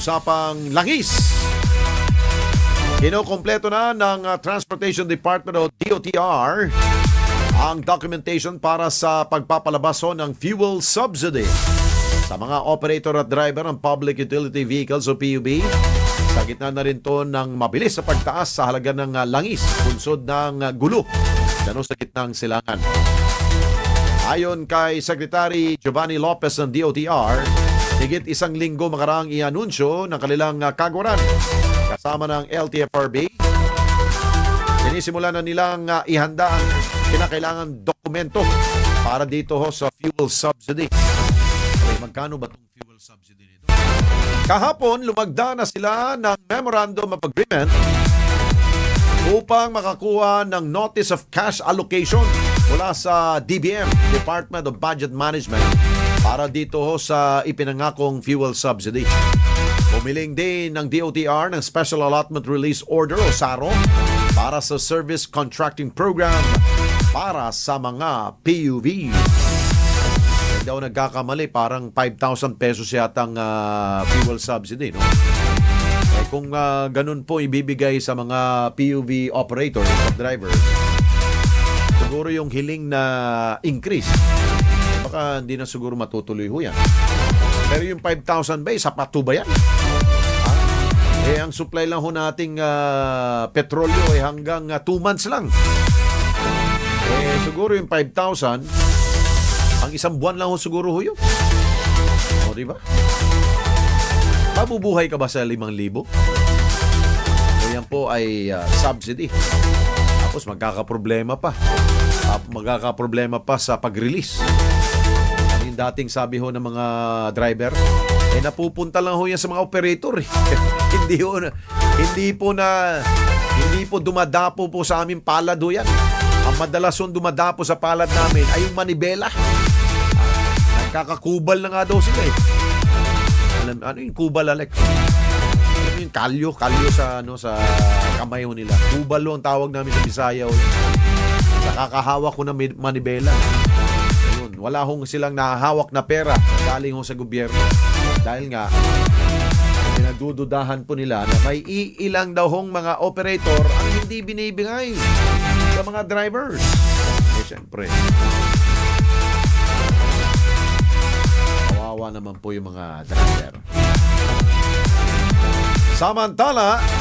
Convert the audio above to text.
usapang langis. Kinokompleto na ng Transportation Department o DOTR ang documentation para sa pagpapalabas ng fuel subsidy sa mga operator at driver ng Public Utility Vehicles o PUV. Sa gitna na rin to ng mabilis sa pagtaas sa halaga ng langis, punsod ng gulo dano sa gitnang silangan. Ayon kay Secretary Giovanni Lopez ng DOTR, higit isang linggo makaraang i-anunsyo ng kanilang kagawaran kasama ng LTFRB. Sinisimula na nilang ihanda ang kinakailangan dokumento para dito sa fuel subsidy. Okay, magkano ba itong fuel subsidy nito? Kahapon, lumagda na sila ng Memorandum of Agreement upang makakuha ng Notice of Cash Allocation mula sa DBM, Department of Budget Management, para dito sa ipinangakong fuel subsidy. Pumiling din ng DOTR ng Special Allotment Release Order o SARO para sa Service Contracting Program para sa mga PUV. Hindi ako nagkakamali, parang 5,000 pesos yatang fuel subsidy, no? Kung ganun po ibibigay sa mga PUV operators at drivers, siguro yung hiling na increase, baka hindi na siguro matutuloy ho yan. Pero yung 5,000 ba, sapat ba yan? Ang supply lang ho nating petrolyo hanggang 2 months lang. Siguro yung 5,000, ang isang buwan lang ho siguro ho yun. O, diba? Mabubuhay ka ba sa 5,000? O yan po ay subsidy. Tapos magkakaproblema pa. Magkakaproblema pa sa pag-release. Yung dating sabi ho ng mga driver, napupunta lang ho yan sa mga operator. Hindi po dumadapo po sa aming palad ho yan. Ang madalas yung dumadapo sa palad namin ay yung manibela. Nagkakakubal na nga daw sila eh. Ano yung kubal, Alex? Ano yung kalyo sa kamay ho nila. Kubal ho ang tawag namin sa Bisaya ho. Nakakahawak ko ng manibela. Ayun, wala hong silang nahahawak na pera galing ho sa gobyerno. Dahil nga, pinagdududahan po nila na may iilang daw hong mga operator ang hindi binibigay sa mga drivers. Siyempre, kawawa naman po yung mga driver. Samantala,